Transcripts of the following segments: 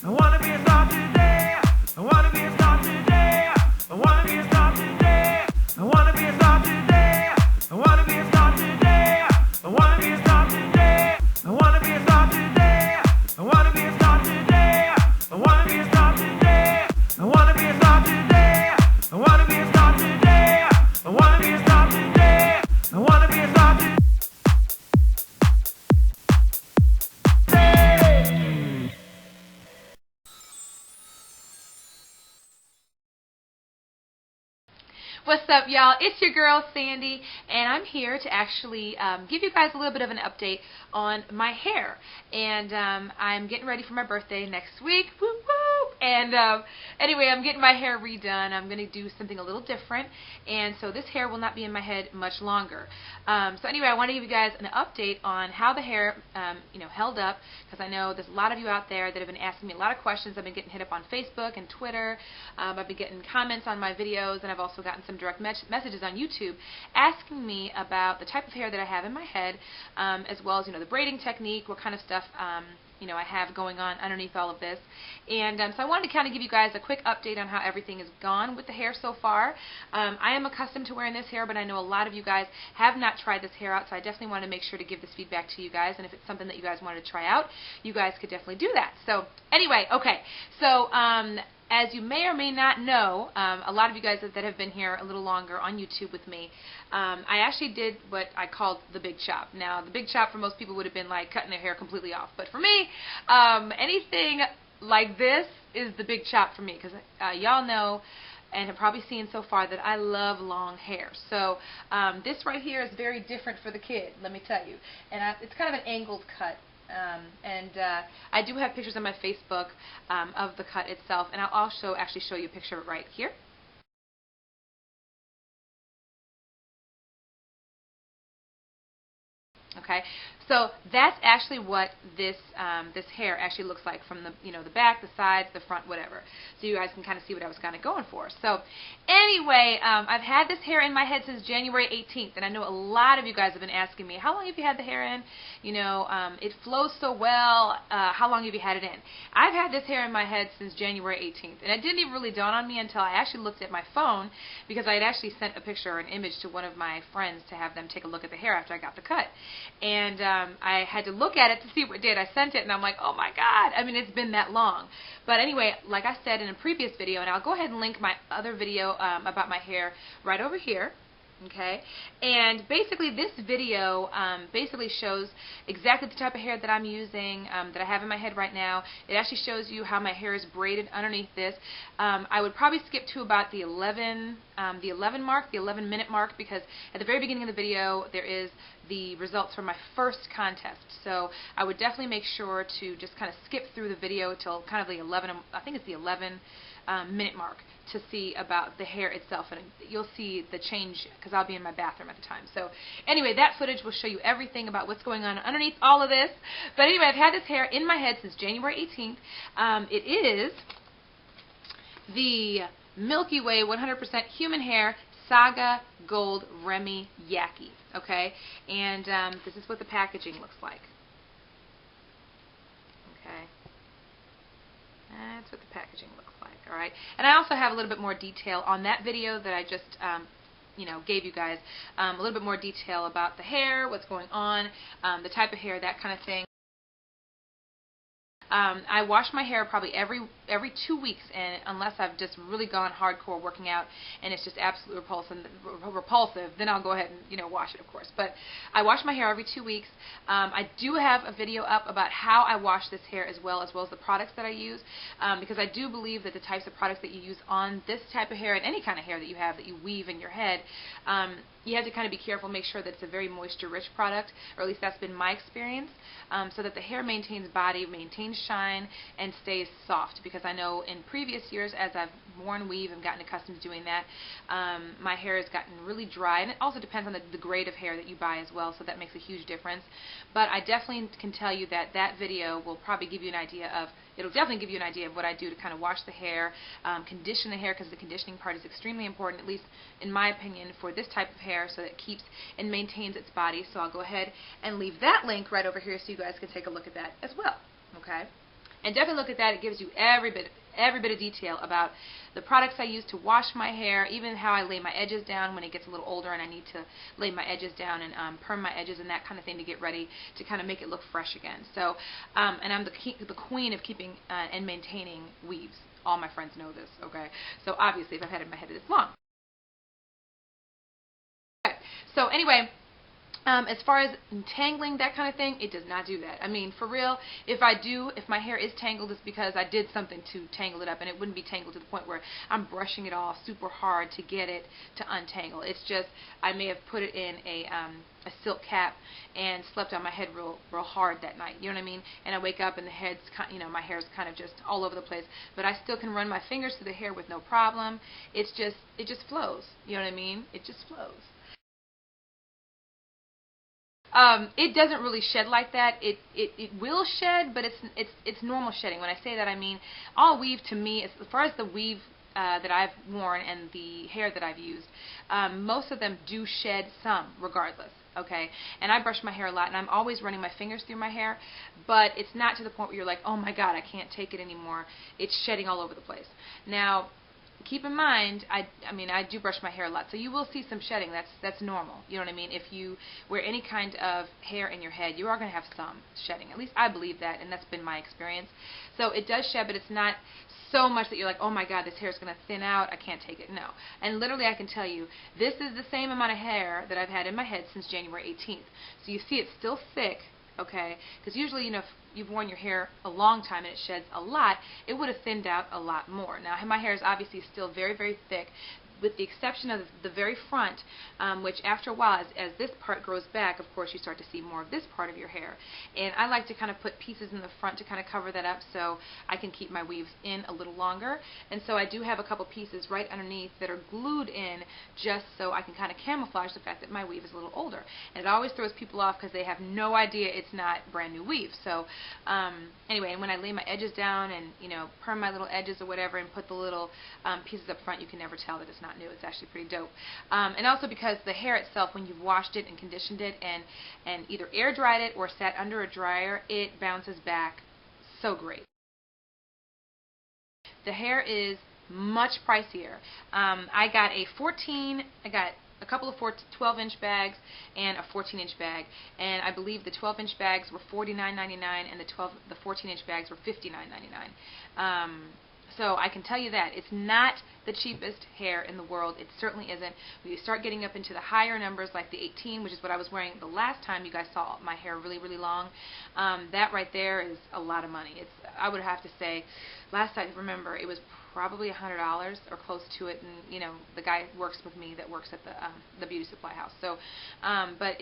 I wanna be a star today. I wanna be a star today. I wanna be a star today. I wanna be a star today. I wanna be a star today. I wanna be a star today. I wanna be a star today. I wanna be a star today. I wanna be a star today. I wanna be a star today. I wanna be a star today. I wanna be a star today. I wanna be a star today. What's up, y'all? It's your girl, Sandy, and I'm here to actually give you guys a little bit of an update on my hair. And I'm getting ready for my birthday next week. Woo woo! And anyway, I'm getting my hair redone. I'm going to do something a little different, and so this hair will not be in my head much longer. So anyway, I want to give you guys an update on how the hair held up, because I know there's a lot of you out there that have been asking me a lot of questions. I've been getting hit up on Facebook and Twitter. I've been getting comments on my videos, and I've also gotten some direct messages on YouTube asking me about the type of hair that I have in my head, as well as the braiding technique, what kind of stuff I have going on underneath all of this. And so I wanted to kind of give you guys a quick update on how everything has gone with the hair so far. I am accustomed to wearing this hair, but I know a lot of you guys have not tried this hair out, so I definitely want to make sure to give this feedback to you guys, and if it's something that you guys wanted to try out, you guys could definitely do that. So anyway, okay, so as you may or may not know, a lot of you guys that have been here a little longer on YouTube with me, I actually did what I called the big chop. Now, the big chop for most people would have been like cutting their hair completely off, but for me, anything like this is the big chop for me, because y'all know and have probably seen so far that I love long hair. So this right here is very different for the kid, let me tell you. And it's kind of an angled cut. I do have pictures on my Facebook of the cut itself, and I'll also actually show you a picture of it right here. Okay, so that's actually what this this hair actually looks like from the the back, the sides, the front, whatever. So you guys can kind of see what I was kind of going for. So anyway, I've had this hair in my head since January 18th, and I know a lot of you guys have been asking me, how long have you had the hair in? It flows so well. How long have you had it in? I've had this hair in my head since January 18th, and it didn't even really dawn on me until I actually looked at my phone, because I had actually sent a picture or an image to one of my friends to have them take a look at the hair after I got the cut. And I had to look at it to see what date I sent it, and I'm like, oh my God, I mean, it's been that long. But anyway, like I said in a previous video, and I'll go ahead and link my other video about my hair right over here. Okay, and basically this video basically shows exactly the type of hair that I'm using, that I have in my head right now. It actually shows you how my hair is braided underneath this. I would probably skip to about the 11 mark, the 11-minute mark, because at the very beginning of the video there is the results from my first contest. So I would definitely make sure to just kind of skip through the video till kind of the 11, I think it's the 11-minute mark, to see about the hair itself, and you'll see the change because I'll be in my bathroom at the time. So anyway, that footage will show you everything about what's going on underneath all of this. But anyway, I've had this hair in my head since January 18th. It is the Milky Way 100% human hair SAGA Gold Remy Yaky. Okay, and this is what the packaging looks like. Okay. That's what the packaging looks like, all right? And I also have a little bit more detail on that video that I just, gave you guys. A little bit more detail about the hair, what's going on, the type of hair, that kind of thing. I wash my hair probably every 2 weeks, and unless I've just really gone hardcore working out and it's just absolutely repulsive, then I'll go ahead and wash it, of course. But I wash my hair every 2 weeks. I do have a video up about how I wash this hair as well as the products that I use, because I do believe that the types of products that you use on this type of hair and any kind of hair that you have that you weave in your head, you have to kind of be careful, make sure that it's a very moisture-rich product, or at least that's been my experience, so that the hair maintains body, maintains shine, and stays soft. Because I know in previous years, as I've worn weave and gotten accustomed to doing that, my hair has gotten really dry, and it also depends on the grade of hair that you buy as well, so that makes a huge difference. But I definitely can tell you that that video will probably give you an idea of, it'll definitely give you an idea of what I do to kind of wash the hair, condition the hair, because the conditioning part is extremely important, at least in my opinion, for this type of hair, so that it keeps and maintains its body. So I'll go ahead and leave that link right over here so you guys can take a look at that as well. Okay? And definitely look at that. It gives you every bit of detail about the products I use to wash my hair, even how I lay my edges down when it gets a little older and I need to lay my edges down and perm my edges and that kind of thing to get ready to kind of make it look fresh again. So, and I'm the queen of keeping and maintaining weaves. All my friends know this, okay? So obviously, if I've had it in my head this long. Okay. So anyway, as far as tangling, that kind of thing, it does not do that. I mean, for real, if my hair is tangled, it's because I did something to tangle it up, and it wouldn't be tangled to the point where I'm brushing it off super hard to get it to untangle. It's just I may have put it in a silk cap and slept on my head real hard that night. You know what I mean? And I wake up and my hair's kind of just all over the place. But I still can run my fingers through the hair with no problem. It just flows. You know what I mean? It just flows. It doesn't really shed like that. It will shed, but it's normal shedding. When I say that, I mean all weave to me, as far as the weave that I've worn and the hair that I've used, most of them do shed some, regardless. Okay, and I brush my hair a lot, and I'm always running my fingers through my hair, but it's not to the point where you're like, oh my God, I can't take it anymore. It's shedding all over the place. Now, keep in mind, I do brush my hair a lot, so you will see some shedding. That's normal. You know what I mean? If you wear any kind of hair in your head, you are going to have some shedding. At least I believe that, and that's been my experience. So it does shed, but it's not so much that you're like, oh my God, this hair is going to thin out. I can't take it. No. And literally, I can tell you, this is the same amount of hair that I've had in my head since January 18th. So you see, it's still thick. Okay, because usually, if you've worn your hair a long time and it sheds a lot, it would have thinned out a lot more. Now, my hair is obviously still very, very thick, with the exception of the very front, which after a while, as this part grows back, of course, you start to see more of this part of your hair. And I like to kind of put pieces in the front to kind of cover that up so I can keep my weaves in a little longer. And so I do have a couple pieces right underneath that are glued in just so I can kind of camouflage the fact that my weave is a little older. And it always throws people off because they have no idea it's not brand new weave. So anyway, and when I lay my edges down and perm my little edges or whatever and put the little pieces up front, you can never tell that it's not new. It's actually pretty dope. And also because the hair itself, when you've washed it and conditioned it and either air dried it or sat under a dryer, it bounces back so great. The hair is much pricier. I got a couple of 12-inch bags and a 14-inch bag, and I believe the 12-inch bags were $49.99 and the 14-inch bags were $59.99. So I can tell you that it's not the cheapest hair in the world. It certainly isn't. When you start getting up into the higher numbers, like the 18, which is what I was wearing the last time you guys saw my hair really, really long, that right there is a lot of money. I would have to say, last I remember, it was probably $100 or close to it, and the guy works with me that works at the beauty supply house. So, but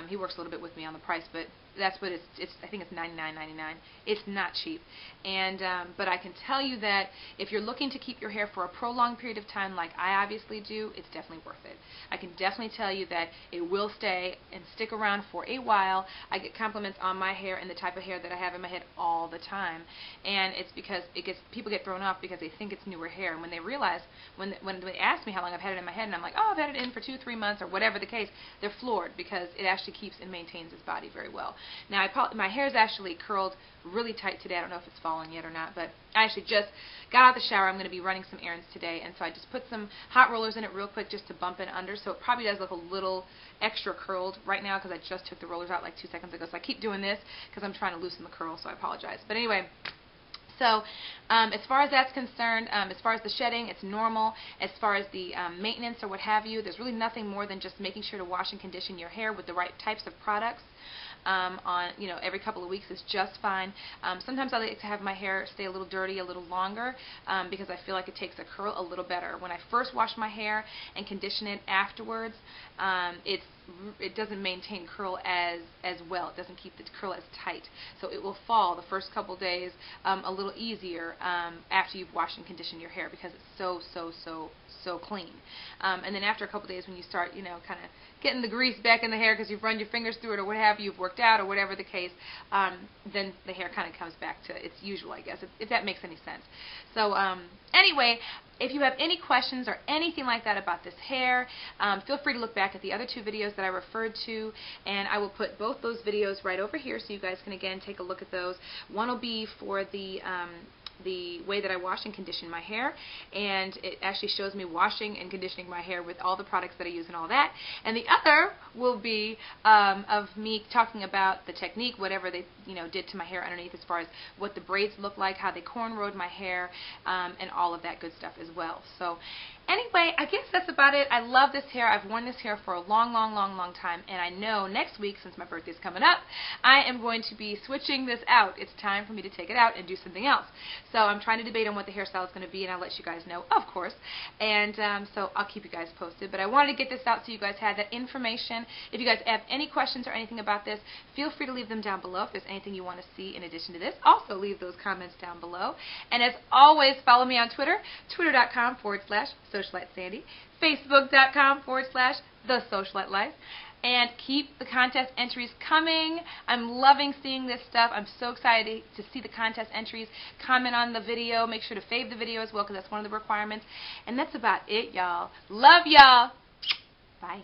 he works a little bit with me on the price, but that's what I think it's $99.99. It's not cheap, and but I can tell you that if you're looking to keep your hair for a prolonged period of time, like I obviously do, it's definitely worth it. I can definitely tell you that it will stay and stick around for a while. I get compliments on my hair and the type of hair that I have in my head all the time, and it's because people get thrown off because they think it's newer hair, and when they realize, when they ask me how long I've had it in my head, and I'm like, oh, I've had it in for 2-3 months or whatever the case, they're floored because it actually keeps and maintains its body very well. Now, my hair is actually curled really tight today. I don't know if it's falling yet or not, but I actually just got out of the shower. I'm going to be running some errands today, and so I just put some hot rollers in it real quick just to bump it under, so it probably does look a little extra curled right now because I just took the rollers out like 2 seconds ago, so I keep doing this because I'm trying to loosen the curl, so I apologize. But anyway, so as far as that's concerned, as far as the shedding, it's normal. As far as the maintenance or what have you, there's really nothing more than just making sure to wash and condition your hair with the right types of products. Every couple of weeks is just fine. Sometimes I like to have my hair stay a little dirty a little longer because I feel like it takes a curl a little better. When I first wash my hair and condition it afterwards, it doesn't maintain curl as well. It doesn't keep the curl as tight. So it will fall the first couple days a little easier after you've washed and conditioned your hair because it's so clean. And then after a couple days when you start, kind of getting the grease back in the hair because you've run your fingers through it or what have you, you've worked out or whatever the case, then the hair kind of comes back to its usual, I guess, if that makes any sense. So anyway, if you have any questions or anything like that about this hair, feel free to look back at the other 2 videos that I referred to, and I will put both those videos right over here so you guys can again take a look at those. One will be for the way that I wash and condition my hair, and it actually shows me washing and conditioning my hair with all the products that I use and all that. And the other will be of me talking about the technique, whatever they did to my hair underneath, as far as what the braids look like, how they cornrowed my hair, and all of that good stuff as well. So anyway, I guess that's about it. I love this hair. I've worn this hair for a long time, and I know next week, since my birthday's coming up, I am going to be switching this out. It's time for me to take it out and do something else. So I'm trying to debate on what the hairstyle is going to be, and I'll let you guys know, of course. And so I'll keep you guys posted. But I wanted to get this out so you guys had that information. If you guys have any questions or anything about this, feel free to leave them down below. If there's anything you want to see in addition to this, also leave those comments down below. And as always, follow me on Twitter, twitter.com/SocialiteSandy, Facebook.com/TheSocialiteLife. And keep the contest entries coming. I'm loving seeing this stuff. I'm so excited to see the contest entries. Comment on the video. Make sure to fave the video as well, because that's one of the requirements. And that's about it, y'all. Love y'all. Bye.